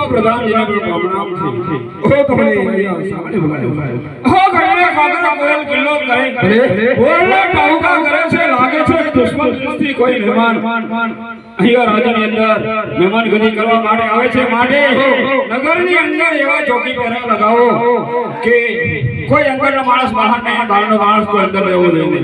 પ્રધાનજીને પ્રણામ છે ઓ તમને સામે બોલાયો હો ઘરે ખાતર કોયલ કિલ્લો કરે બોલના ટાઉકા કરે છે લાગે છે દુશ્મન દૃષ્ટિ કોઈ મહેમાન અહીંયા રાજની અંદર મહેમાન ગતિ કરવા માટે આવે છે માટે નગરની અંદર એવા ચોકી પહેરા લગાવો કે કોઈ અંદરનો માણસ બહાર નહીં બહારનો માણસ કોઈ અંદર રહેવો જોઈએ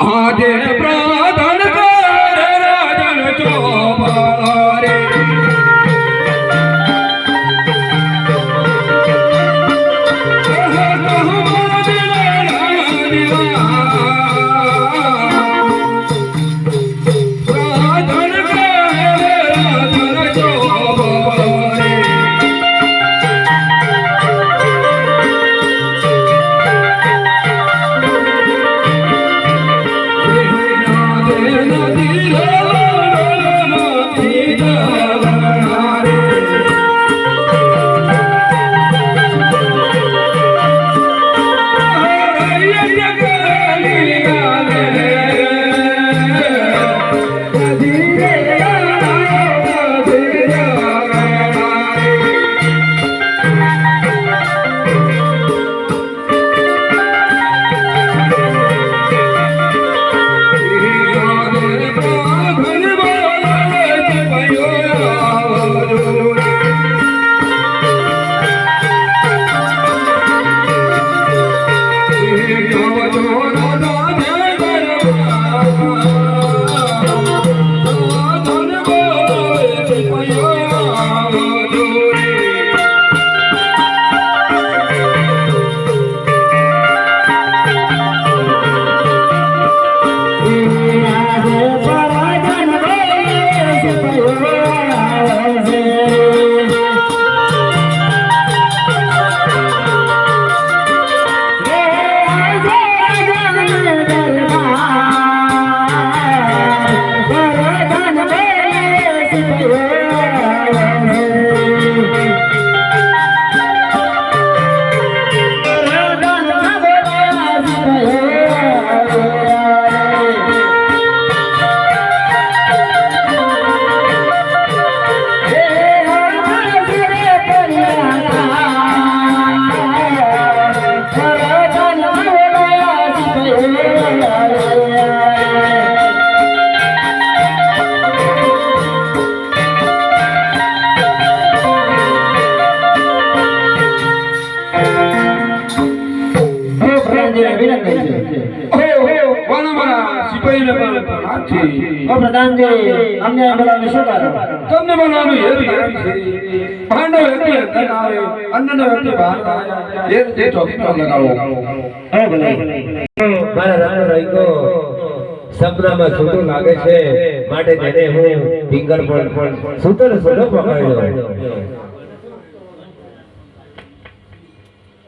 આજે પ્રધાન કરે રાજન ચોપારે પ્રધાનજી અમને બોલાવી શું કરો તમને બોલાવવાનું હેતુ છે પાંડવ વ્યક્તિ અંદર આવે અન્નનો વ્યક્તિ બહાર આવે એ જે ચોકી પર લગાવો હે ભલે મારા રામ રાઈકો સપનામાં છૂટું લાગે છે માટે તેને હું ફિંગર પણ સૂતર સડો પકડ્યો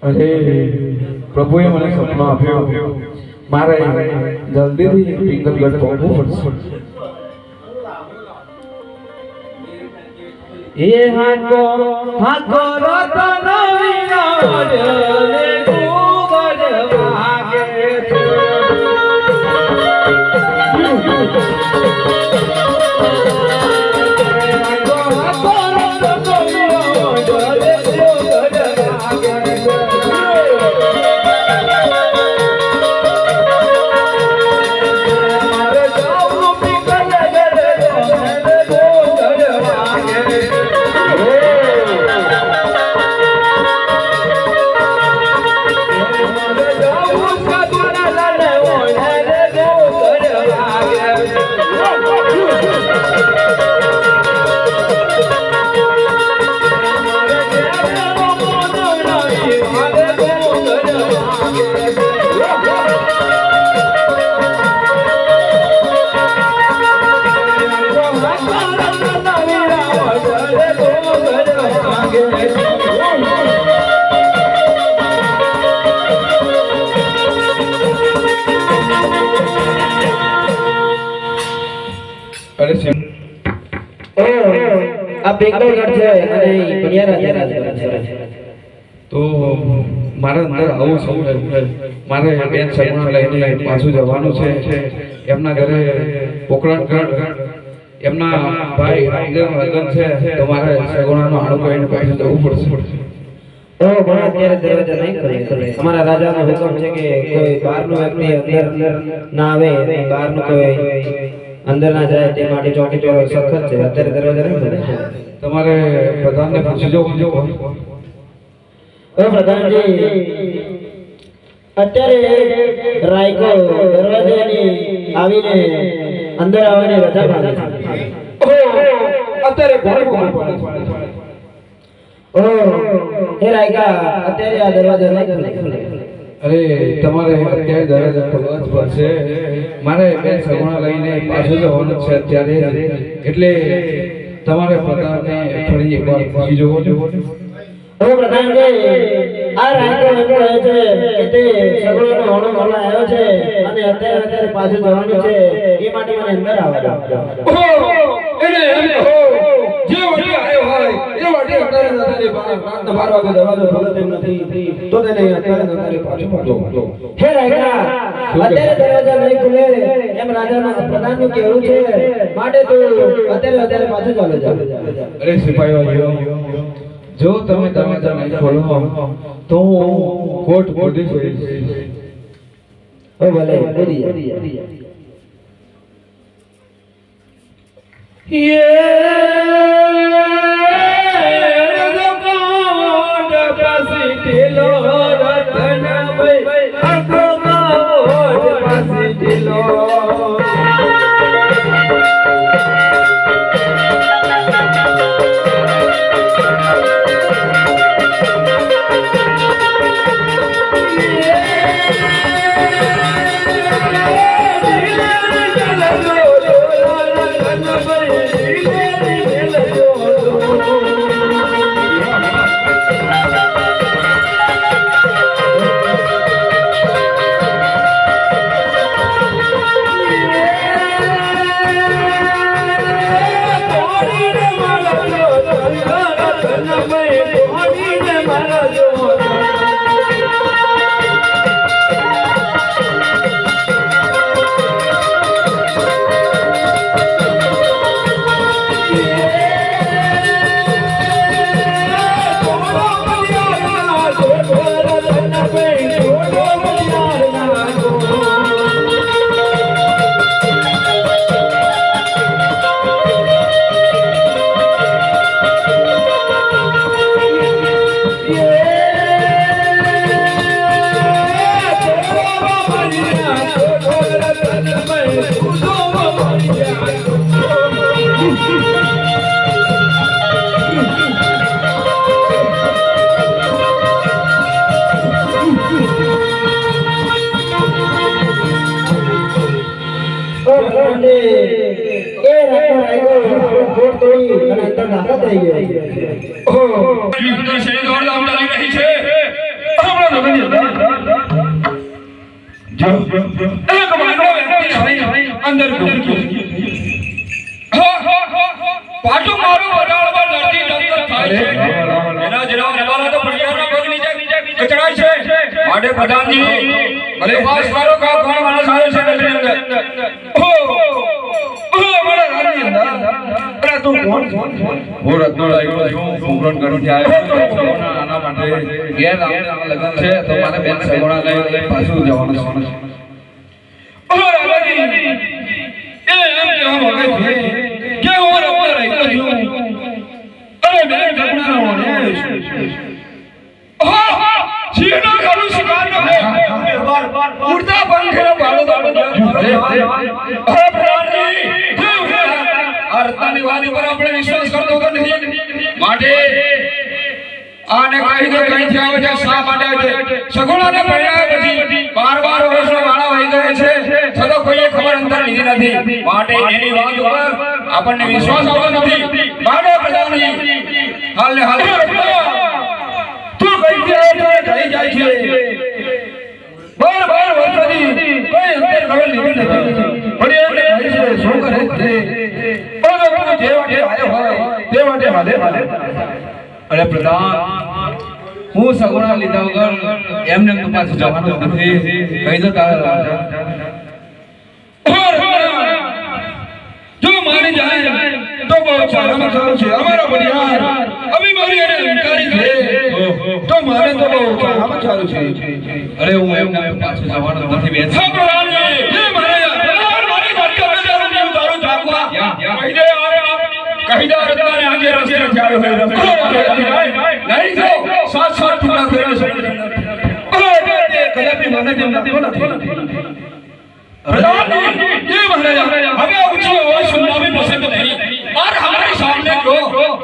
અરે પ્રભુએ મને સપનું આપ્યું મારે જલ્દીથી પિંગલગઢ પહોંચવું પડશે એ હાકો હાકો રતન વિરાજ રે ગોગડ વાગે છે આ બેંગલગઢ છે અને બનિયારા રાજ છે તો મારા અંદર આવું છે મારે બેન સગુણા લઈને પાછું જવાનું છે એમના ઘરે પોકરણગઢ એમના ભાઈ રામદેવનું લગ્ન છે તો મારે સગુણાનો હાડો કહીને પાછું જવું પડશે. તો પણ અત્યારે દરવાજા નહીં ખોલે. અમારા રાજાનો હુકમ છે કે કોઈ બહારનો વ્યક્તિ અંદર ના આવે અને બહારનો કોઈ અંદર ના જાય તે માટે ચોકી ચોરો સખત છે. અત્યારે દરવાજા નહીં ખોલે. તમારે પ્રધાનને પૂછી જવું. ઓ પ્રધાનજી, અત્યારે રાયકો દરવાજાની આવીને અંદર આવવાની રજા માંગે છે. અત્યારે ઘરે કોણ પડે? ઓ હે રાયકા, અત્યારે આ દરવાજા નહીં ખોલે. અરે તમારે અત્યારે દરવાજા ખોલવા જ પડશે. મારે બે સગુણા લઈને પાછું જવાનું છે અત્યારે જ. એટલે તમારે પ્રધાનને ફરી એકવાર પૂછી જવો છો. ઓ પ્રધાનજી, આ રાયકો એમ કહે છે કે તે સગડાનો હોણો મળવા આવ્યો છે અને અત્યારે પાછું જવાનું છે, એ માટે મને અંદર આવવા દો. એને એમ કહો જે વટી આવ્યો હોય એ વટી અત્યારે નતારે રાતના 12 વાગે દરવાજો ખોલે તેમ નથી તો તેને અત્યારે નતારે પાછું પાડો. હે રાયકા, અત્યારે દરવાજા નહીં ખુલે એમ રાજાના પ્રધાનનું કહેવું છે, માટે તું અત્યારે પાછું ચાલે જા. અરે સિપાહીઓ, જો તમે દરવાજા નહીં ખોલો તો હું કોર્ટ કૂદી જઈશ. ઓ ભલે કૂદી જા. આપણને વિશ્વાસ આવતો નથી. માનો પ્રધાનજી હાલને હાલ તું કઈ જાય છે. બાર વર્ષોથી કોઈ અંદર ખબર લીધી નથી. પણ એમને કહે છે શું કરે છે જે વાટે આવ્યો હોય તે વાટે હાલે. અરે પ્રધાન, હું સગુણા લીધા વગર એમને તો પાછું જવાનું નથી. કહી દો તારા જો મારી જાય બહુ સારામાં સારું છે અમારા પરિવાર અભિમાની અને અહંકારી છે તો મારે તો બહુ સારામાં સારું છે અરે હું એમ ના પાછો જવાનો નથી બેસ હા પ્રધાનજી જે મારે મારી ધરતી પર હું તારું જાગવા કહી દે રત્નાને આગે રસ્તે આવ્યો હોય નહીં જો સાત ટુકડા કર્યા છે કદાપી મને તેમ લાગતો નથી प्रधानजी ये महाराजा हमें ऊंची आवाज सुनना भी पसंद नहीं और हमारे सामने जो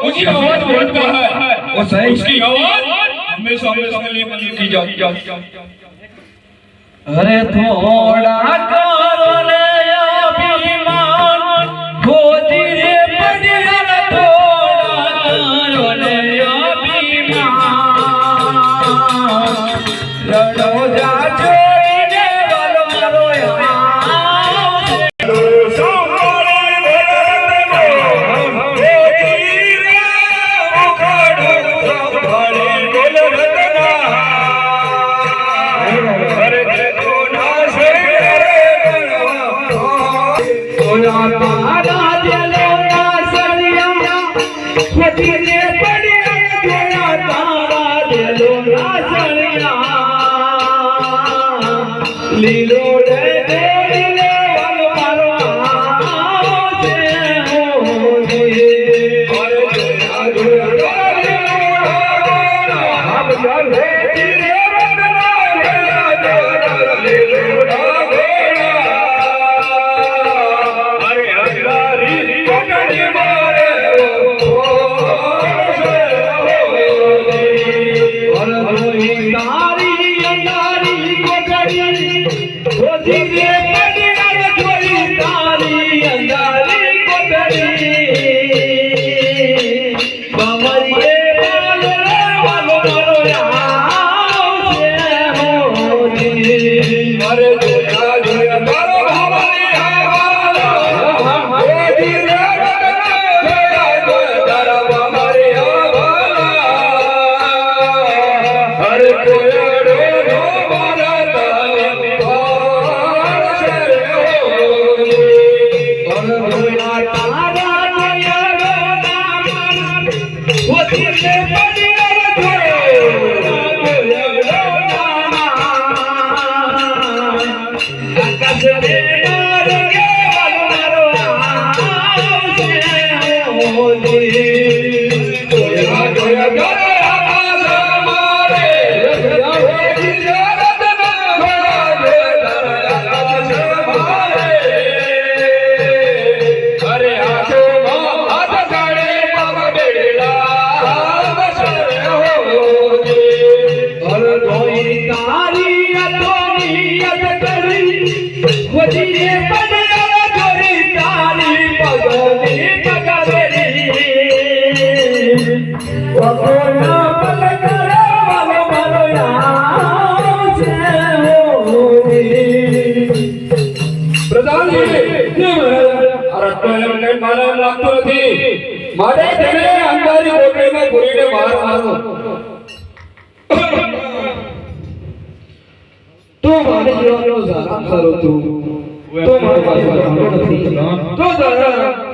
ऊंची आवाज बोलता है वो सही उसकी आवाज हमेशा हमेशा के लिए बंद की जाती अरे थोड़ा करो ले अभिमान खोजी रे बढ़िया थोड़ा करो ले अभिमान लड़ो जा छोड़ने वालो मारो लीलो मारे तेरे अंगारी कोठे में पूरी ने बाहर मारो तो मारे जीवन नो सारा सारो तू तो मारे पास नहीं तो